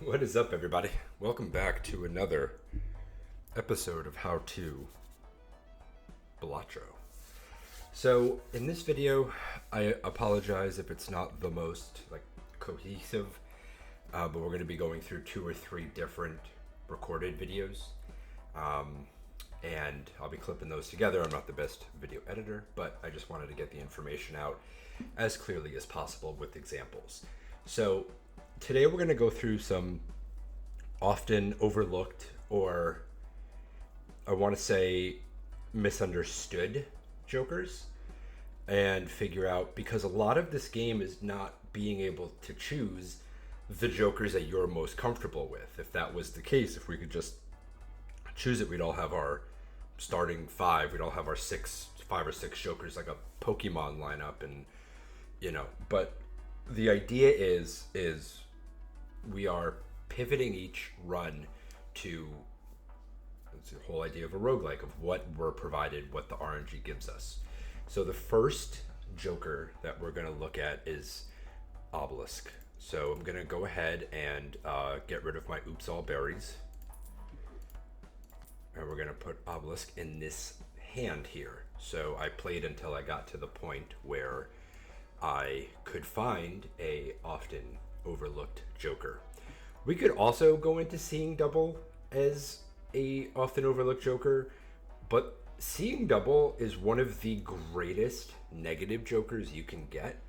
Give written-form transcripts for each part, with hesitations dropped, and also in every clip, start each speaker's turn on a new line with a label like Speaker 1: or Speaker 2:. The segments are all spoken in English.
Speaker 1: What is up, everybody? Welcome back to another episode of How to Balatro. So, in this video, I apologize if it's not the most cohesive, but we're going to be going through 2 or 3 different recorded videos, and I'll be clipping those together. I'm not the best video editor, but I just wanted to get the information out as clearly as possible with examples. So, today we're going to go through some often overlooked, or I want to say misunderstood jokers, and figure out, because a lot of this game is not being able to choose the jokers that you're most comfortable with. If that was the case, if we could just choose it, we'd all have our starting 5, we'd all have our 5 or 6 jokers like a Pokemon lineup, and but the idea is we are pivoting each run to, it's the whole idea of a roguelike, of what we're provided, what the RNG gives us. So the first joker that we're going to look at is Obelisk. So I'm going to go ahead and get rid of my Oops All Berries. And we're going to put Obelisk in this hand here. So I played until I got to the point where I could find a often overlooked joker. We could also go into Seeing Double as a often overlooked joker, but Seeing Double is one of the greatest negative jokers you can get.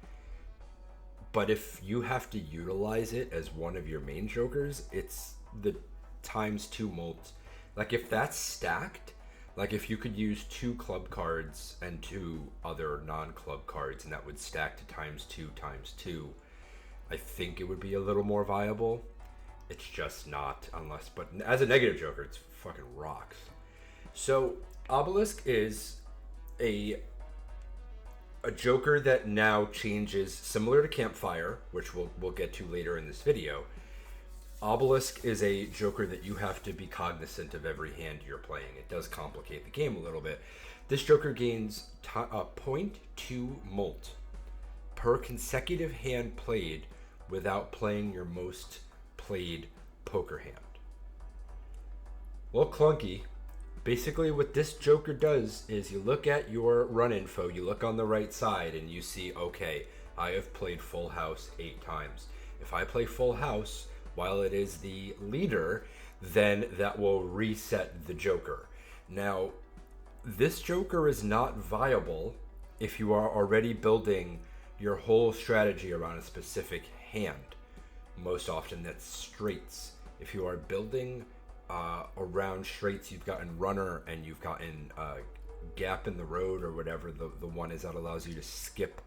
Speaker 1: But if you have to utilize it as one of your main jokers, it's the ×2 molt. Like if that's stacked, like if you could use 2 club cards and 2 other non-club cards, and that would stack to ×2, I think it would be a little more viable. It's just not, unless, but as a negative joker, it's fucking rocks. So Obelisk is a joker that now changes, similar to Campfire, which we'll get to later in this video. Obelisk is a joker that you have to be cognizant of every hand you're playing. It does complicate the game a little bit. This joker gains 0.2 molt per consecutive hand played without playing your most played poker hand. Well, clunky. Basically what this joker does is you look at your run info, you look on the right side, and you see, okay, I have played full house 8 times. If I play full house while it is the leader, then that will reset the joker. Now, this joker is not viable if you are already building your whole strategy around a specific hand. Most often that's straights. If you are building around straights, you've gotten runner and you've gotten gap in the road, or whatever the one is that allows you to skip,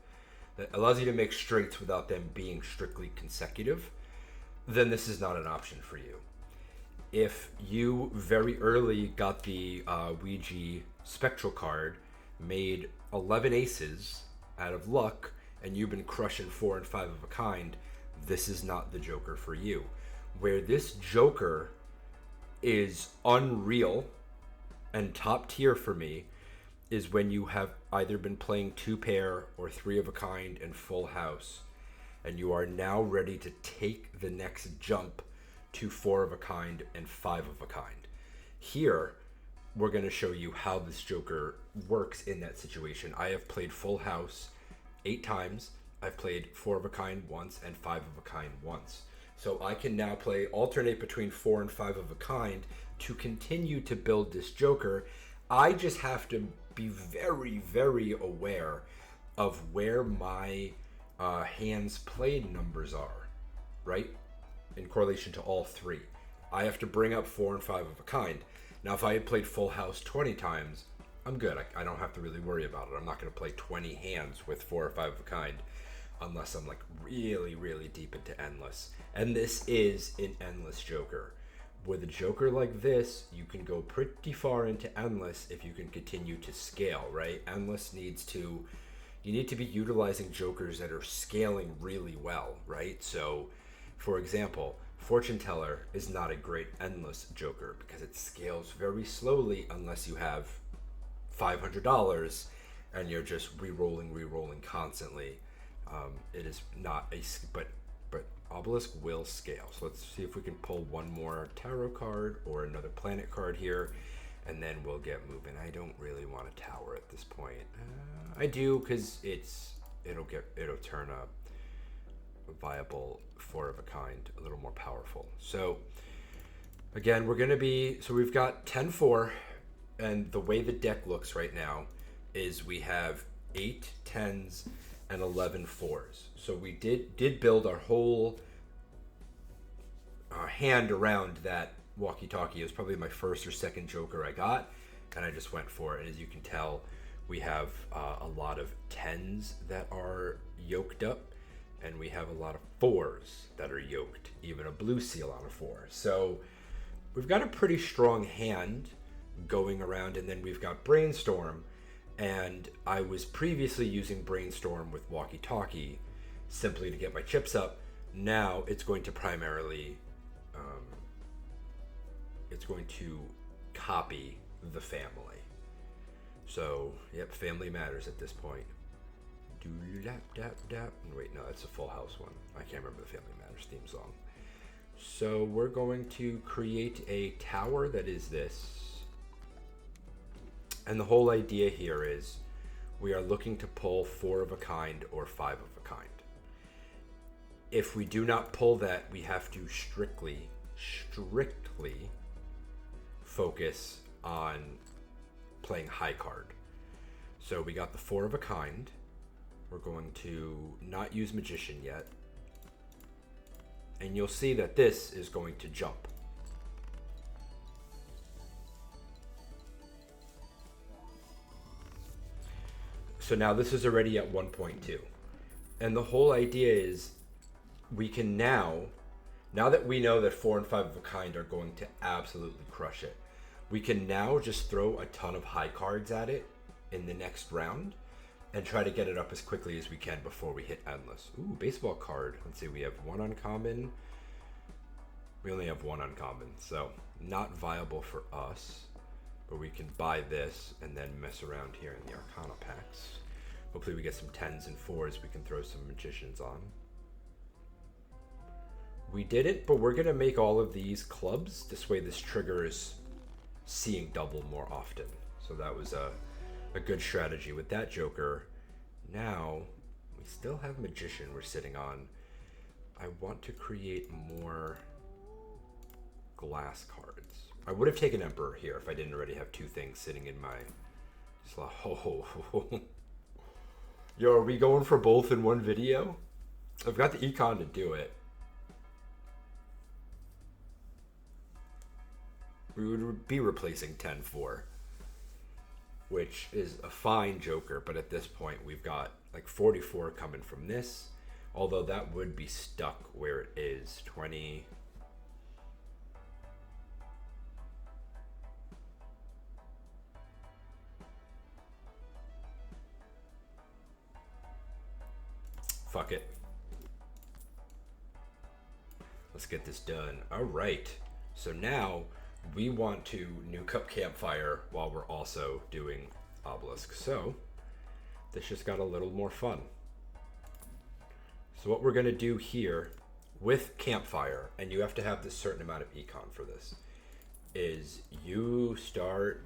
Speaker 1: that allows you to make straights without them being strictly consecutive, then this is not an option for you. If you very early got the Ouija spectral card, made 11 aces out of luck, and you've been crushing 4 and 5 of a kind, this is not the joker for you. Where this joker is unreal and top tier for me is when you have either been playing 2 pair or 3 of a kind and full house, and you are now ready to take the next jump to 4 of a kind and 5 of a kind. Here, we're going to show you how this joker works in that situation. I have played full house 8 times. I've played 4 of a kind once and 5 of a kind once. So I can now alternate between 4 and 5 of a kind to continue to build this joker. I just have to be very, very aware of where my hands played numbers are, right? In correlation to all 3. I have to bring up 4 and 5 of a kind. Now, if I had played full house 20 times, I'm good. I don't have to really worry about it. I'm not going to play 20 hands with 4 or 5 of a kind unless I'm like really, really deep into endless. And this is an endless joker. With a joker like this, you can go pretty far into endless if you can continue to scale, right? Endless you need to be utilizing jokers that are scaling really well, right? So, for example, Fortune Teller is not a great endless joker because it scales very slowly unless you have $500 and you're just re-rolling constantly. It is not but Obelisk will scale. So let's see if we can pull one more tarot card or another planet card here, and then we'll get moving. I don't really want a tower at this point. I do, because it'll turn a viable 4 of a kind a little more powerful. So again, so we've got 10-4, and the way the deck looks right now is we have 8 10s and 11 4s. So we did build our whole hand around that walkie-talkie. It was probably my first or second joker I got, and I just went for it. And as you can tell, we have a lot of 10s that are yoked up, and we have a lot of 4s that are yoked, even a blue seal on a 4. So we've got a pretty strong hand going around, and then we've got Brainstorm, and I was previously using Brainstorm with walkie-talkie simply to get my chips up. Now it's going to primarily it's going to copy the family. So yep, family matters at this point. Wait, no, that's a Full House one. I can't remember the Family Matters theme song. So we're going to create a tower that is this. And the whole idea here is we are looking to pull 4 of a kind or 5 of a kind. If we do not pull that, we have to strictly focus on playing high card. So we got the 4 of a kind. We're going to not use Magician yet. And you'll see that this is going to jump. So now this is already at 1.2. And the whole idea is we can now that we know that 4 and 5 of a kind are going to absolutely crush it, we can now just throw a ton of high cards at it in the next round and try to get it up as quickly as we can before we hit endless. Ooh, baseball card. Let's see, we have 1 uncommon. We only have 1 uncommon, so not viable for us. But we can buy this and then mess around here in the Arcana packs. Hopefully we get some 10s and 4s we can throw some Magicians on. We did it, but we're gonna make all of these clubs. This way this triggers seeing double more often. So that was a good strategy with that joker. Now, we still have Magician we're sitting on. I want to create more glass cards. I would have taken Emperor here if I didn't already have 2 things sitting in my slot. Oh. Yo, are we going for both in one video? I've got the econ to do it. We would be replacing 10-4, which is a fine joker, but at this point we've got like 44 coming from this, although that would be stuck where it is. 20. Fuck it. Let's get this done. All right. So now we want to nuke up Campfire while we're also doing Obelisk. So this just got a little more fun. So what we're going to do here with Campfire, and you have to have this certain amount of econ for this, is you start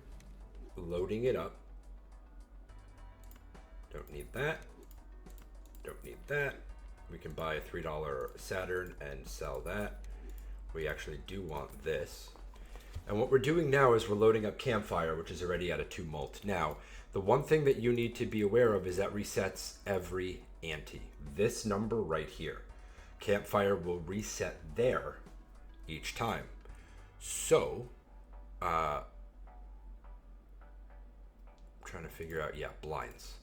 Speaker 1: loading it up. Don't need that. Don't need that. We can buy a $3 Saturn and sell that. We actually do want this. And what we're doing now is we're loading up Campfire, which is already at a 2 mult. Now, the one thing that you need to be aware of is that resets every ante. This number right here. Campfire will reset there each time. So, I'm trying to figure out, yeah, blinds.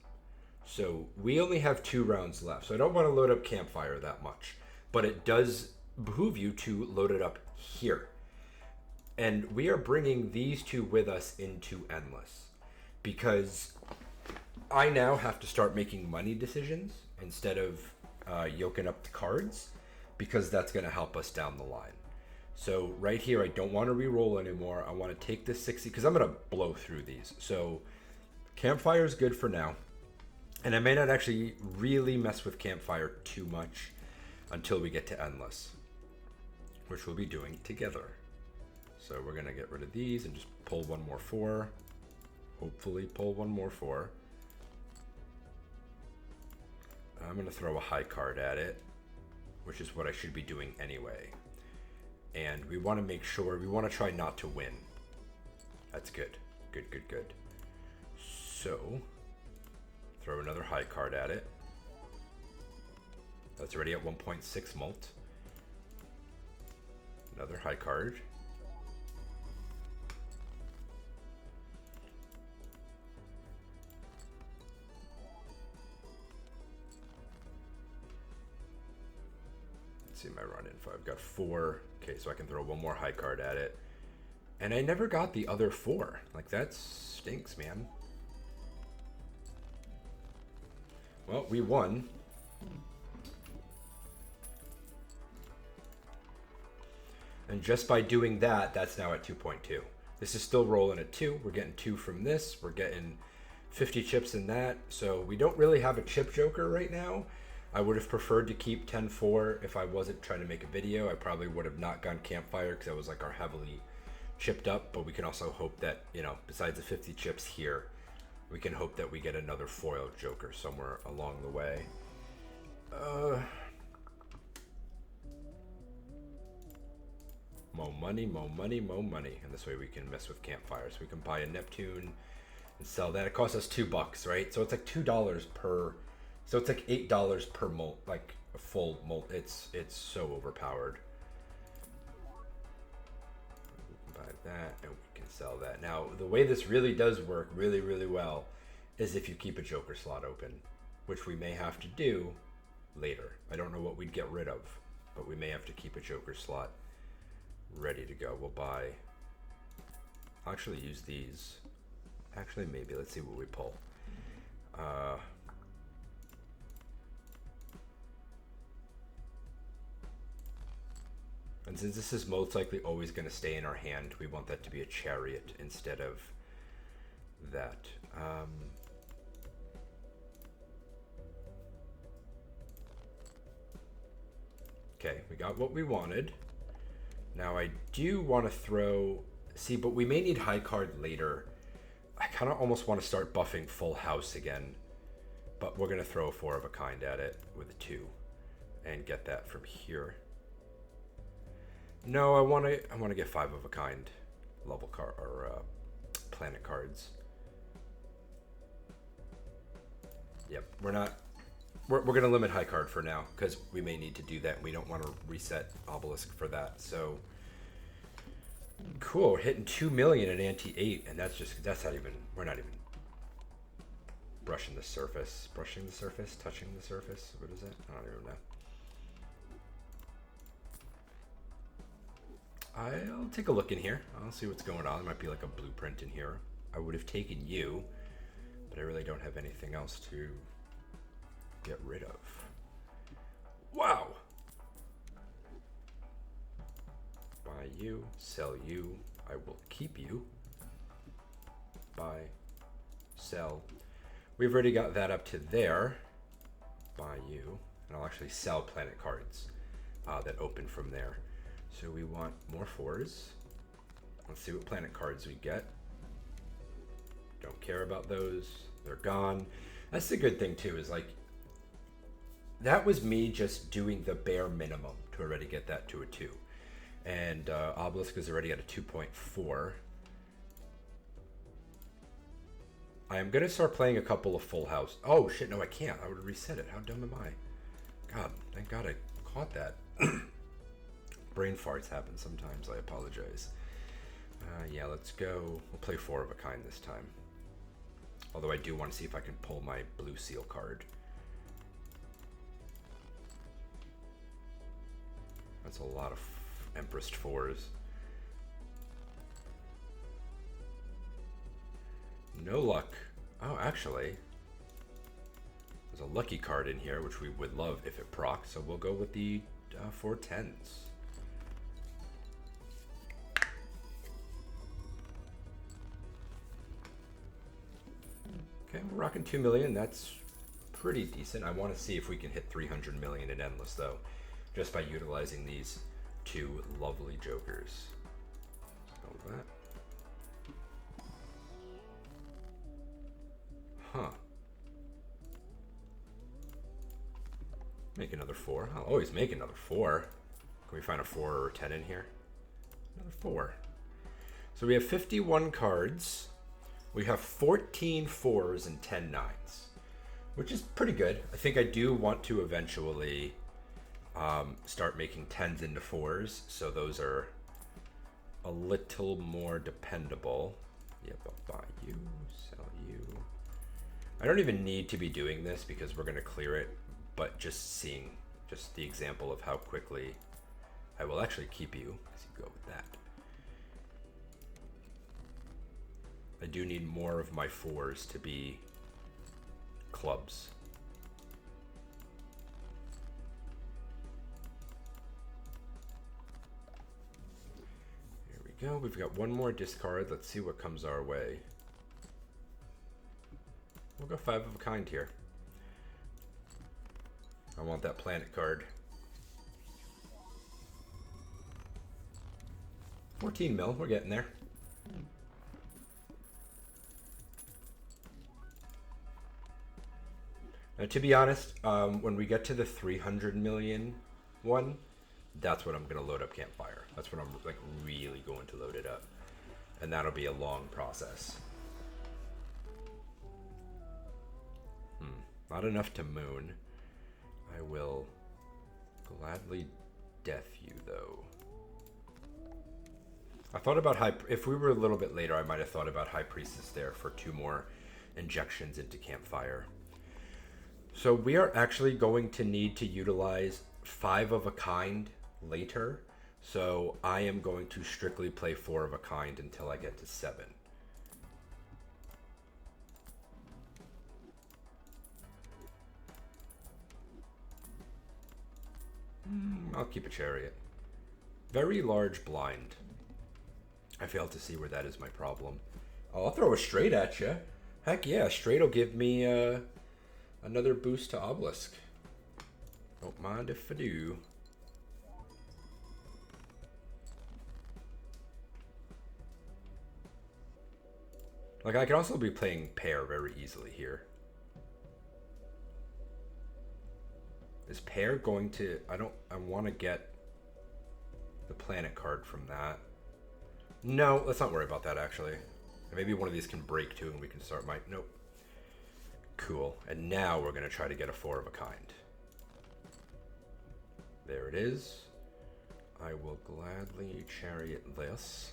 Speaker 1: So we only have 2 rounds left. So I don't want to load up Campfire that much, but it does behoove you to load it up here. And we are bringing these 2 with us into Endless because I now have to start making money decisions instead of yoking up the cards, because that's going to help us down the line. So right here, I don't want to re-roll anymore. I want to take this 60 because I'm going to blow through these. So Campfire is good for now. And I may not actually really mess with Campfire too much. until we get to endless, which we'll be doing together. So we're gonna get rid of these and just pull one more 4. Hopefully pull one more 4. I'm gonna throw a high card at it, which is what I should be doing anyway. And we wanna make sure, we wanna try not to win. That's good, good, good, good. So, throw another high card at it. That's already at 1.6 mult. Another high card. Let's see my run info. I've got 4. Okay, so I can throw one more high card at it. And I never got the other 4. Like, that stinks, man. Well, we won. And just by doing that, that's now at 2.2. This is still rolling at 2. We're getting 2 from this. We're getting 50 chips in that. So we don't really have a chip joker right now. I would have preferred to keep 10-4 if I wasn't trying to make a video. I probably would have not gone Campfire because that was like our heavily chipped up. But we can also hope that, you know, besides the 50 chips here, we can hope that we get another foil joker somewhere along the way. More money, more money, more money. And this way we can mess with Campfire. So we can buy a Neptune and sell that. It costs us $2, right? So it's like $2 per... So it's like $8 per molt, like a full molt. It's so overpowered. We can buy that and we can sell that. Now, the way this really does work really, really well is if you keep a joker slot open, which we may have to do later. I don't know what we'd get rid of, but we may have to keep a joker slot ready to go. We'll buy... I'll actually use these. Actually, maybe. Let's see what we pull. And since this is most likely always going to stay in our hand, we want that to be a chariot instead of that. Okay, we got what we wanted. Now I do want to throw... See, but we may need high card later. I kind of almost want to start buffing full house again. But we're going to throw a 4 of a kind at it with a 2. And get that from here. No, I want to get 5 of a kind level card or planet cards. Yep, we're gonna limit high card for now because we may need to do that. We don't want to reset Obelisk for that. So cool, we're hitting 2 million at ante 8, and that's not even, we're not even brushing the surface, touching the surface. What is it? I don't even know. I'll take a look in here. I'll see what's going on. There might be like a blueprint in here. I would have taken you, but I really don't have anything else to get rid of. Wow! Buy you, sell you. I will keep you. Buy, sell. We've already got that up to there. Buy you. And I'll actually sell planet cards that open from there. So we want more 4s. Let's see what planet cards we get. Don't care about those. They're gone. That's the good thing too, is like, that was me just doing the bare minimum to already get that to a 2. And Obelisk is already at a 2.4. I am going to start playing a couple of full house. Oh shit, no I can't. I would have reset it. How dumb am I? God, thank God I caught that. Brain farts happen sometimes. I apologize. Yeah, let's go. We'll play 4 of a kind this time. Although I do want to see if I can pull my blue seal card. That's a lot of Empress 4s. No luck. Oh, actually, there's a lucky card in here, which we would love if it procs. So we'll go with the 4 10s. Okay, we're rocking 2 million. That's pretty decent. I want to see if we can hit 300 million in endless though. just by utilizing these two lovely jokers. Spell that. Huh. Make another 4. I'll always make another 4. Can we find a 4 or a 10 in here? Another 4. So we have 51 cards. We have 14 4s and 10 9s, which is pretty good. I think I do want to eventually start making 10s into 4s, so those are a little more dependable. Yep, I'll buy you, sell you. I don't even need to be doing this because we're going to clear it, but just seeing just the example of how quickly I will actually keep you, as you go with that. I do need more of my 4s to be clubs. Here we go. We've got one more discard. Let's see what comes our way. We'll go 5 of a kind here. I want that planet card. 14 mil, we're getting there. Now, to be honest, when we get to the 300 million one, that's when I'm going to load up Campfire. That's when I'm like really going to load it up. And that'll be a long process. Not enough to moon. I will gladly death you, though. I thought about if we were a little bit later, I might have thought about High Priestess there for 2 more injections into Campfire. So we are actually going to need to utilize 5 of a kind later. So I am going to strictly play 4 of a kind until I get to 7. I'll keep a chariot. Very large blind. I fail to see where that is my problem. Oh, I'll throw a straight at you. Heck yeah, straight will give me another boost to Obelisk. Don't mind if I do. Like, I could also be playing pair very easily here. Is pair going to... I want to get the planet card from that. No, let's not worry about that, actually. Maybe one of these can break, too, and we can start my... Nope. Cool. And now we're going to try to get a 4 of a kind. There it is. I will gladly chariot this.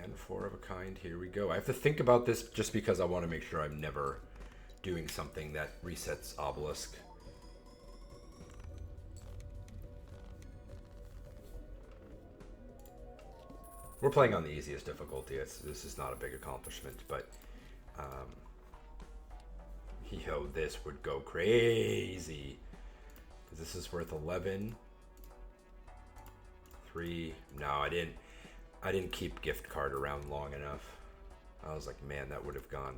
Speaker 1: And 4 of a kind, here we go. I have to think about this just because I want to make sure I'm never doing something that resets Obelisk. We're playing on the easiest difficulty. This is not a big accomplishment, but yo, this would go crazy. This is worth 11. 3. No, I didn't keep gift card around long enough. I was like, man, that would have gone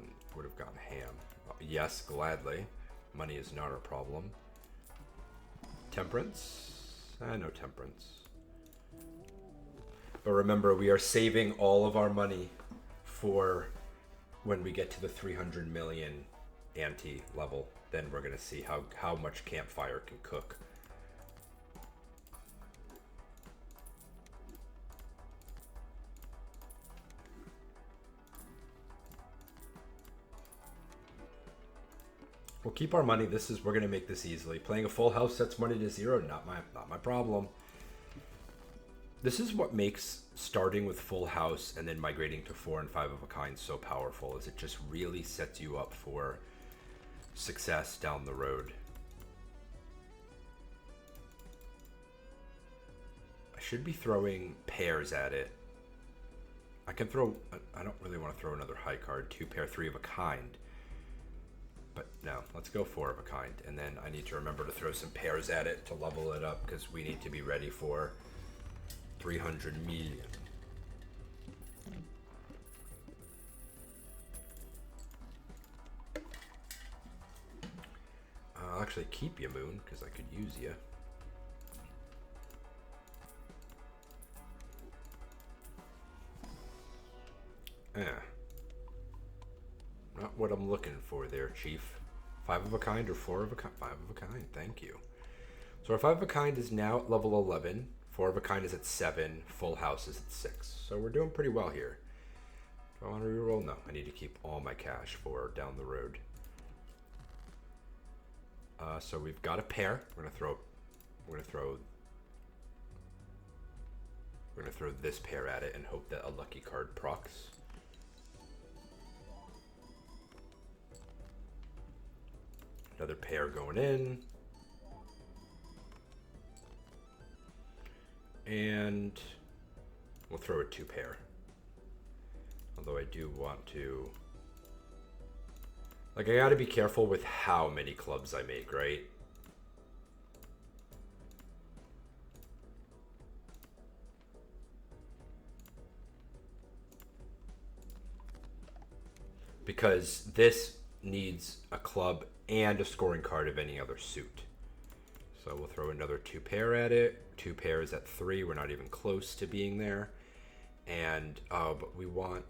Speaker 1: ham. Yes, gladly. Money is not our problem. Temperance? No temperance. But remember, we are saving all of our money for when we get to the 300 million ante level. Then we're going to see how much Campfire can cook. We'll keep our money. We're gonna make this easily. Playing a full house sets money to 0. Not my problem. This is what makes starting with full house and then migrating to 4 and 5 of a kind so powerful. Is it just really sets you up for success down the road. I should be throwing pairs at it. I can throw. I don't really want to throw another high card. 2 pair, 3 of a kind. But no, let's go 4 of a kind. And then I need to remember to throw some pairs at it to level it up because we need to be ready for 300 million. actually keep you, Moon, because I could use you. Not what I'm looking for there, Chief. 5 of a kind or 4 of a kind? 5 of a kind, thank you. So our 5 of a kind is now at level 11. 4 of a kind is at 7. Full house is at 6. So we're doing pretty well here. Do I want to reroll? No, I need to keep all my cash for down the road. So we've got a pair. We're gonna throw this pair at it and hope that a lucky card procs. Another pair going in. And we'll throw a 2 pair. Although I do want to... Like, I gotta be careful with how many clubs I make, right? Because this needs a club and a scoring card of any other suit. So we'll throw another 2 pair at it. 2 pairs at 3. We're not even close to being there. And, but we want...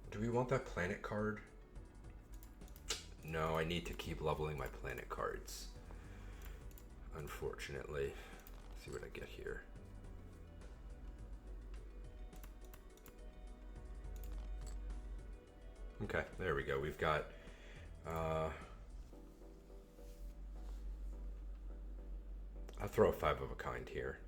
Speaker 1: Do we want that planet card? No, I need to keep leveling my planet cards. Unfortunately. Let's see what I get here. Okay, there we go. We've got... I'll throw a 5 of a kind here.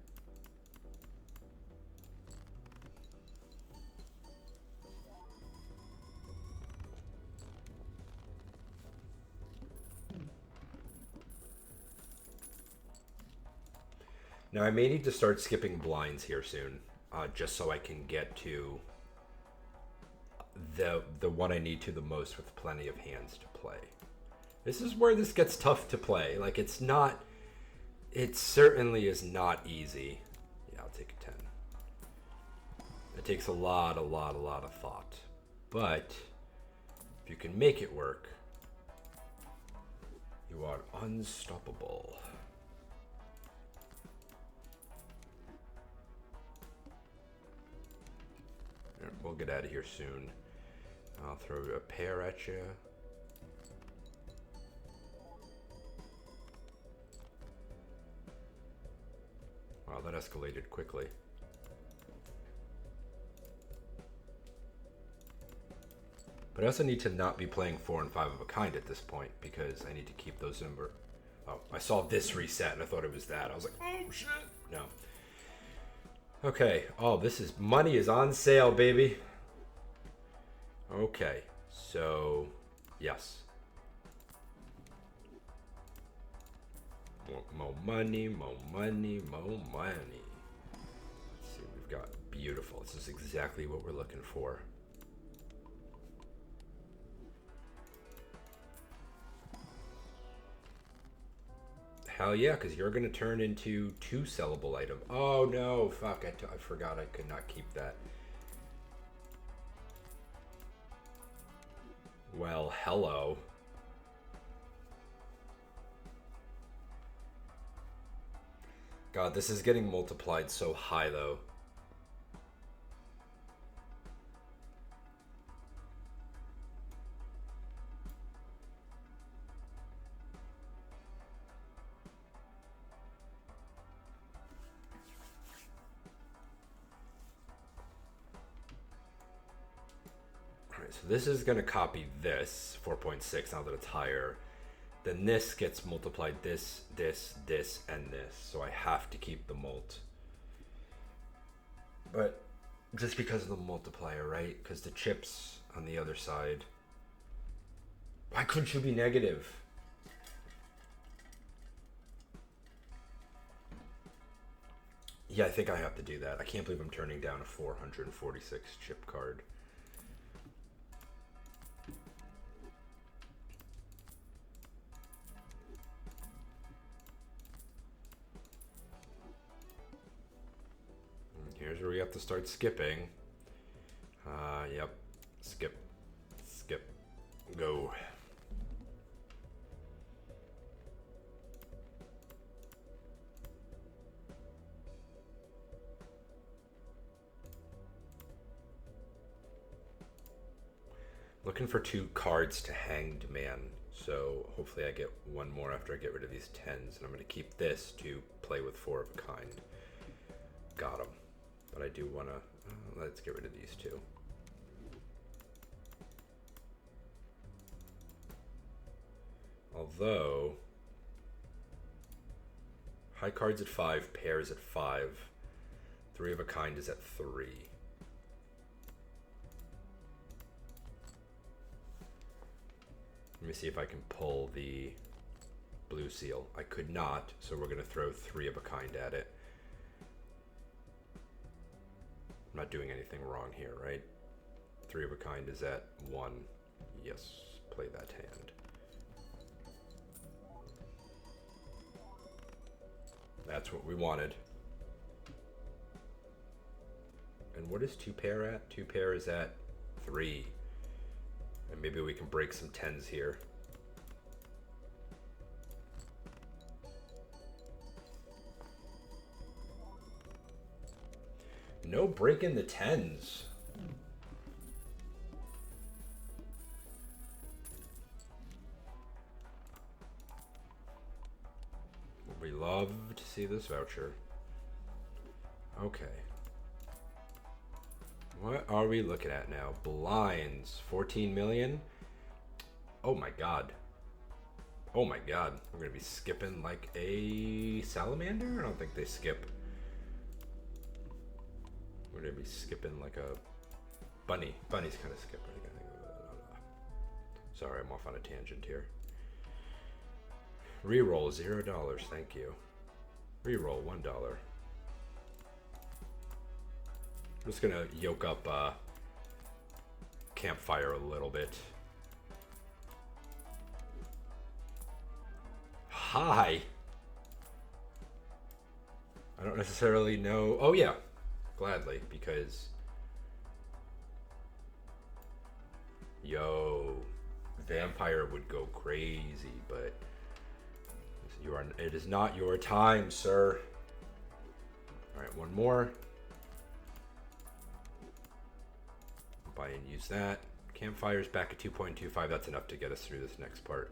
Speaker 1: Now I may need to start skipping blinds here soon, just so I can get to the one I need to the most with plenty of hands to play. This is where this gets tough to play. Like, it's not... It certainly is not easy. Yeah, I'll take a 10. It takes a lot of thought. But if you can make it work, you are unstoppable. We'll get out of here soon. I'll throw a pair at you. Wow, that escalated quickly. But I also need to not be playing 4 and 5 of a kind at this point because I need to keep those number. Oh, I saw this reset and I thought it was that. I was like, oh shit. No. Okay. Oh, this is... Money is on sale, baby. Okay. So, yes. More money, more money, more money. Let's see what we've got. Beautiful. This is exactly what we're looking for. Hell yeah, because you're going to turn into 2 sellable items. Oh no, fuck, I forgot I could not keep that. Well, hello. God, this is getting multiplied so high though. So this is going to copy this 4.6 now that it's higher. Then this gets multiplied this, this, this, and this. So I have to keep the mult. But just because of the multiplier, right? Because the chips on the other side. Why couldn't you be negative? Yeah, I think I have to do that. I can't believe I'm turning down a 446 chip card. Here's where we have to start skipping. Yep. Skip. Skip. Go. Looking for 2 cards to Hanged Man. So hopefully I get 1 more after I get rid of these 10s. And I'm going to keep this to play with 4 of a kind. Got them. But I do want to... let's get rid of these 2. Although... high cards at 5, pairs at 5. 3 of a kind is at 3. Let me see if I can pull the blue seal. I could not, so we're going to throw 3 of a kind at it. I'm not doing anything wrong here, right? 3 of a kind is at 1. Yes, play that hand. That's what we wanted. And what is 2 pair at? 2 pair is at 3. And maybe we can break some 10s here. No breaking the 10s. We love to see this voucher. Okay. What are we looking at now? Blinds, 14 million. Oh my god. Oh my god. I'm gonna be skipping like a salamander? I don't think they skip. We're gonna be skipping like a bunny. Bunnies kind of skip. Sorry, I'm off on a tangent here. Reroll $0. Thank you. Reroll $1. I'm just gonna yoke up Campfire a little bit. Hi. I don't necessarily know. Oh yeah, gladly, because vampire would go crazy, but it is not your time, sir. All right, 1 more. Buy and use that. Campfire's back at 2.25. That's enough to get us through this next part.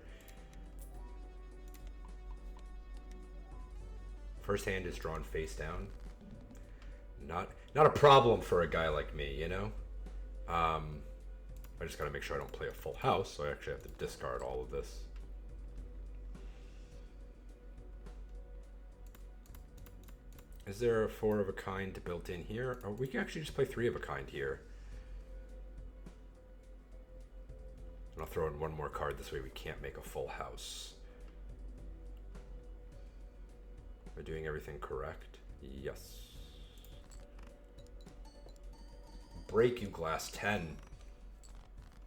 Speaker 1: First hand is drawn face down. Not a problem for a guy like me, you know? I just gotta make sure I don't play a full house, so I actually have to discard all of this. Is there a 4 of a kind built in here? Or we can actually just play 3 of a kind here. And I'll throw in 1 more card, this way we can't make a full house. Am I doing everything correct? Yes. Break, you glass 10.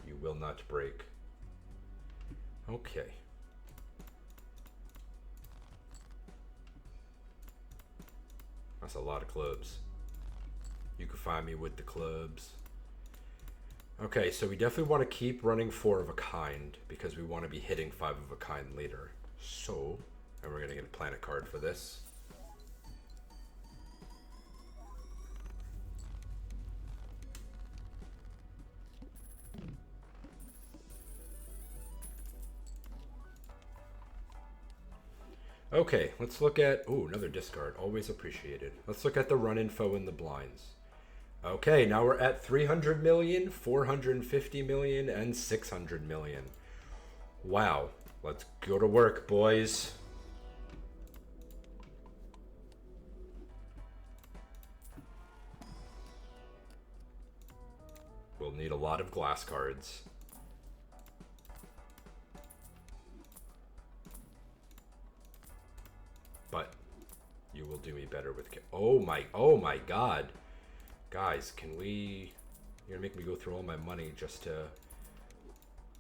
Speaker 1: You will not break. Okay. That's a lot of clubs. You can find me with the clubs. Okay, so we definitely want to keep running 4 of a kind because we want to be hitting 5 of a kind later. So, and we're going to get a planet card for this. Okay, let's look at, ooh, another discard, always appreciated. Let's look at the run info in the blinds. Okay, now we're at 300 million, 450 million, and 600 million. Wow, let's go to work, boys. We'll need a lot of glass cards. But you will do me better with... oh my god. Guys, can we... you're gonna make me go through all my money just to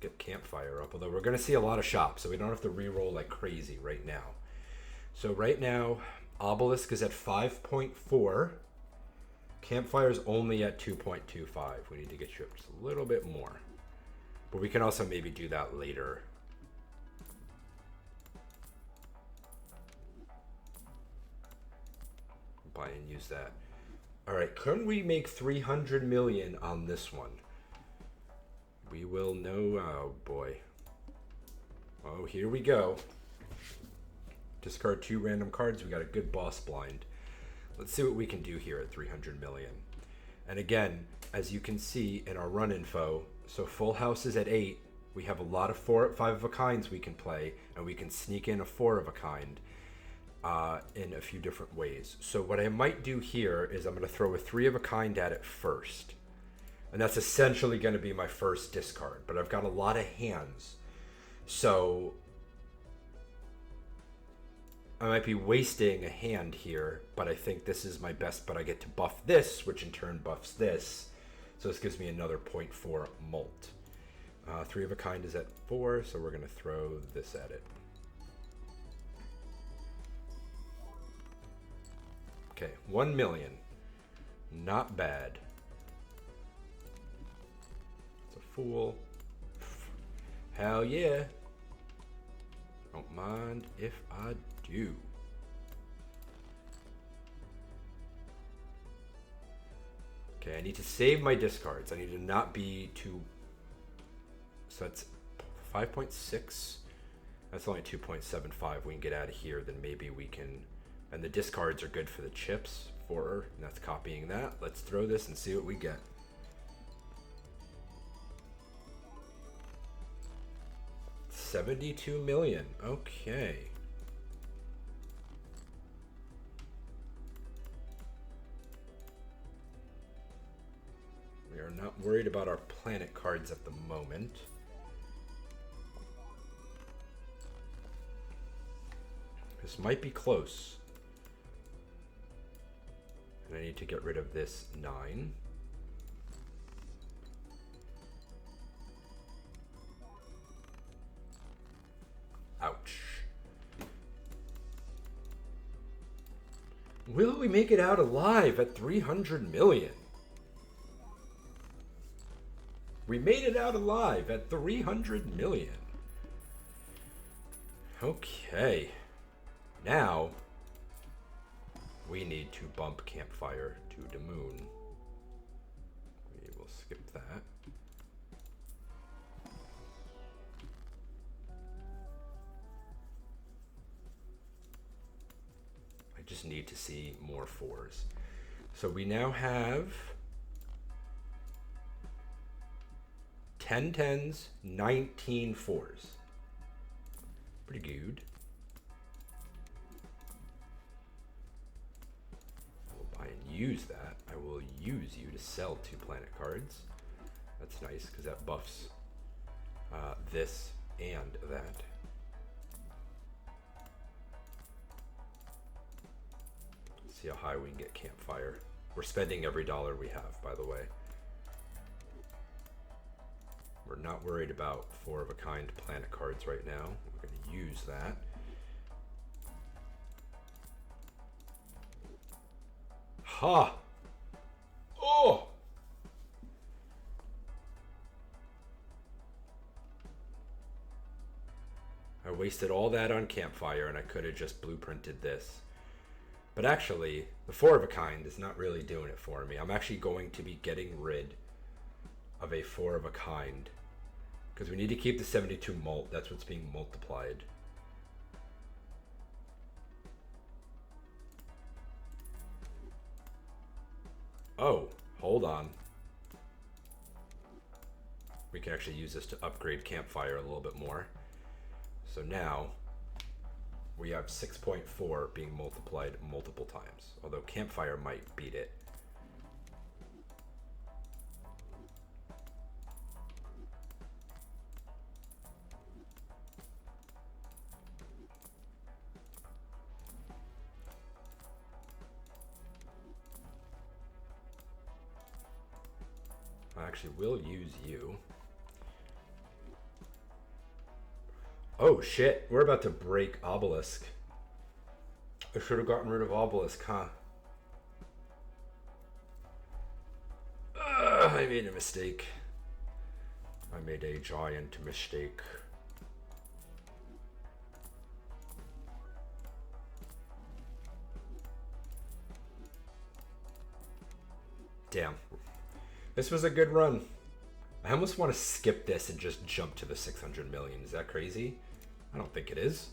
Speaker 1: get Campfire up. Although we're gonna see a lot of shops, so we don't have to re-roll like crazy right now. So right now, Obelisk is at 5.4. Campfire's only at 2.25. We need to get you up just a little bit more. But we can also maybe do that later. Buy and use that. All right, can we make 300 million on this one? We will know. Oh boy. Oh, here we go. Discard 2 random cards. We got a good boss blind. Let's see what we can do here at 300 million. And again, as you can see in our run info, so full house is at 8. We have a lot of 5 of a kinds we can play, and we can sneak in a 4 of a kind in a few different ways. So what I might do here is I'm going to throw a 3 of a kind at it first. And that's essentially going to be my first discard. But I've got a lot of hands. So I might be wasting a hand here, but I think this is my best. But I get to buff this, which in turn buffs this. So this gives me another 0.4 molt. 3 of a kind is at 4, so we're going to throw this at it. Okay, 1 million. Not bad. It's a fool. Hell yeah. Don't mind if I do. Okay, I need to save my discards. I need to not be too... So that's 5.6. That's only 2.75. We can get out of here, then maybe we can... And the discards are good for the chips. 4, and that's copying that. Let's throw this and see what we get. $72 million. Okay. We are not worried about our planet cards at the moment. This might be close. And I need to get rid of this 9. Ouch. Will we make it out alive at 300 million? We made it out alive at 300 million. Okay. Now, we need to bump Campfire to the moon. We will skip that. I just need to see more 4s. So we now have 10 10s, 19 4s. Pretty good. I will buy and use that. I will use you to sell 2 planet cards. That's nice because that buffs this and that. See how high we can get Campfire. We're spending every dollar we have, by the way. We're not worried about 4 of a kind planet cards right now. We're going to use that. Ha! Oh! I wasted all that on Campfire and I could have just blueprinted this. But actually, the 4 of a kind is not really doing it for me. I'm actually going to be getting rid of a 4 of a kind because we need to keep the 72 molt. That's what's being multiplied. Oh, hold on. We can actually use this to upgrade Campfire a little bit more. So now we have 6.4 being multiplied multiple times, although Campfire might beat it. I actually will use you. Oh shit, we're about to break Obelisk. I should have gotten rid of Obelisk, huh? I made a mistake. I made a giant mistake. Damn. This was a good run. I almost want to skip this and just jump to the 600 million. Is that crazy? I don't think it is.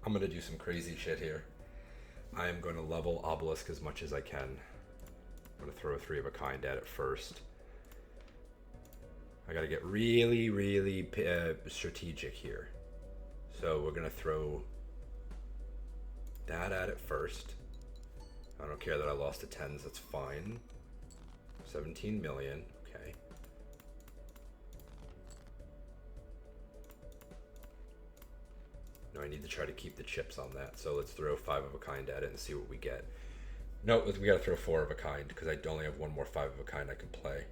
Speaker 1: I'm going to do some crazy shit here. I am going to level Obelisk as much as I can. I'm going to throw a 3 of a kind at it first. I got to get really, really strategic here. So we're going to throw that at it first. I don't care that I lost to 10s, that's fine. 17 million, okay. No, I need to try to keep the chips on that. So let's throw 5 of a kind at it and see what we get. No, we gotta throw 4 of a kind because I only have one more 5 of a kind I can play.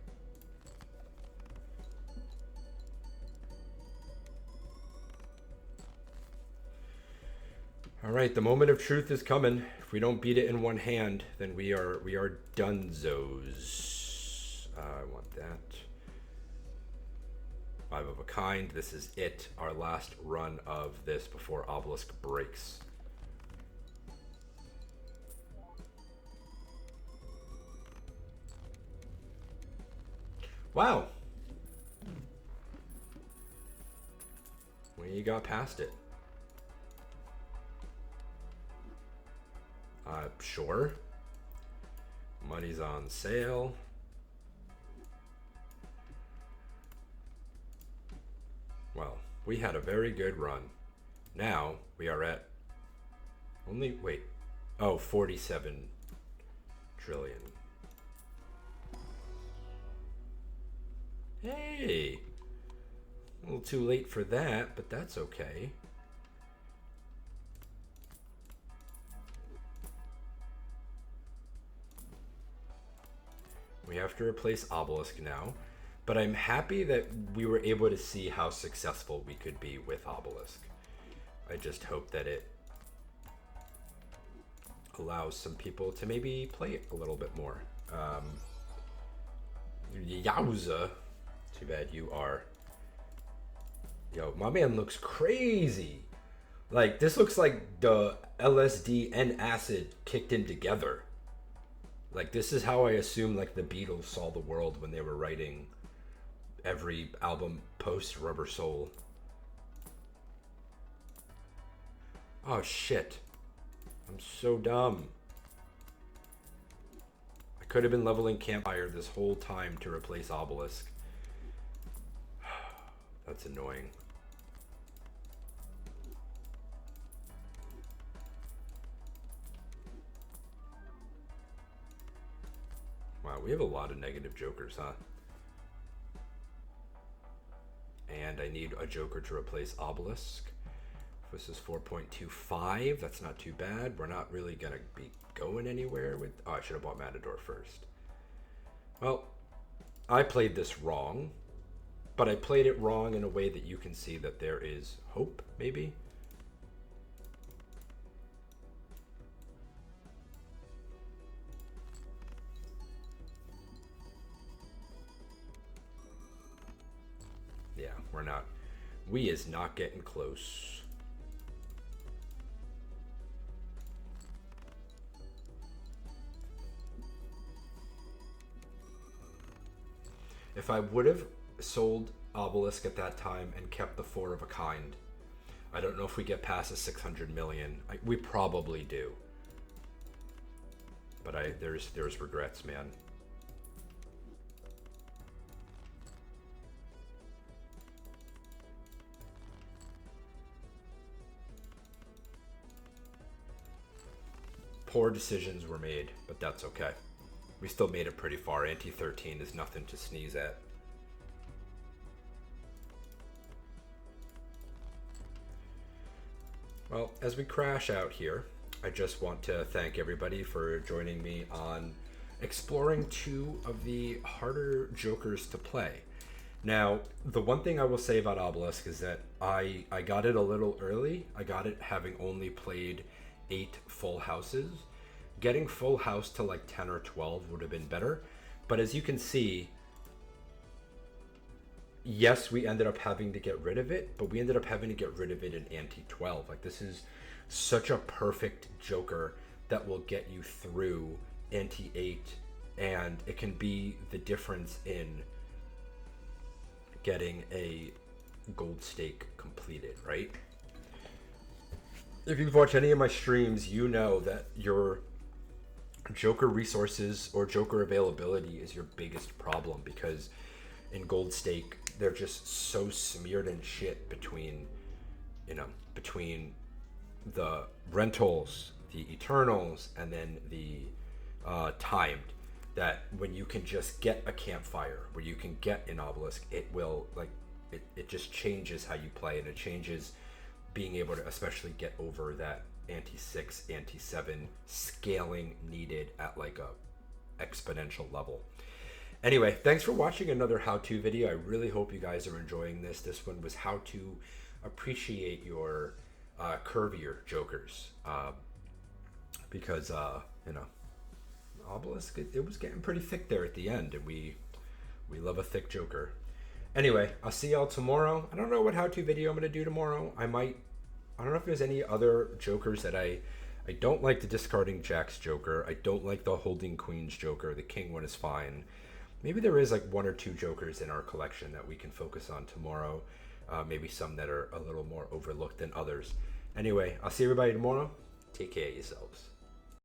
Speaker 1: All right, the moment of truth is coming. If we don't beat it in one hand, then we are dunzos. I want that. 5 of a kind. This is it. Our last run of this before Obelisk breaks. Wow. We got past it. Sure. Money's on sale. Well, we had a very good run. Now we are at only, wait, oh, 47 trillion. Hey, a little too late for that, but that's okay. We have to replace Obelisk now, but I'm happy that we were able to see how successful we could be with Obelisk. I just hope that it allows some people to maybe play it a little bit more. Yowza. Too bad you are. Yo, my man looks crazy. Like, this looks like the LSD and acid kicked in together. Like, this is how I assume, like, the Beatles saw the world when they were writing every album post Rubber Soul. Oh, shit. I'm so dumb. I could have been leveling Campfire this whole time to replace Obelisk. That's annoying. Wow, we have a lot of negative jokers, huh? And I need a joker to replace Obelisk. This is 4.25. That's not too bad. We're not really going to be going anywhere with... Oh, I should have bought Matador first. Well, I played this wrong. But I played it wrong in a way that you can see that there is hope, maybe? Yeah, we're not. We is not getting close. If I would have sold Obelisk at that time and kept the 4 of a kind, I don't know if we get past the 600 million. We probably do. But there's regrets, man. Poor decisions were made, but that's okay. We still made it pretty far. Anti-13 is nothing to sneeze at. Well, as we crash out here, I just want to thank everybody for joining me on exploring 2 of the harder jokers to play. Now, the one thing I will say about Obelisk is that I got it a little early. I got it having only played 8 full houses. Getting full house to like 10 or 12 would have been better. But as you can see, yes, we ended up having to get rid of it, but we ended up having to get rid of it in anti-12. Like, this is such a perfect joker that will get you through ante 8, and it can be the difference in getting a gold stake completed, right? If you've watched any of my streams, you know that your Joker resources or Joker availability is your biggest problem, because in gold stake they're just so smeared in shit between the rentals, the eternals, and then the timed, that when you can just get a campfire, where you can get an obelisk, it will it just changes how you play, and it changes being able to especially get over that ante 6, ante 7 scaling needed at like a exponential level. Anyway, thanks for watching another how-to video. I really hope you guys are enjoying this. This one was how to appreciate your curvier jokers, because obelisk, it was getting pretty thick there at the end, and we love a thick joker. Anyway, I'll see y'all tomorrow. I don't know what how-to video I'm gonna do tomorrow. I don't know if there's any other jokers that I don't like. The discarding jacks joker, I don't like the holding queens joker. The king one is fine. Maybe there is like 1 or 2 jokers in our collection that we can focus on tomorrow. Maybe some that are a little more overlooked than others. Anyway, I'll see everybody tomorrow. Take care of yourselves.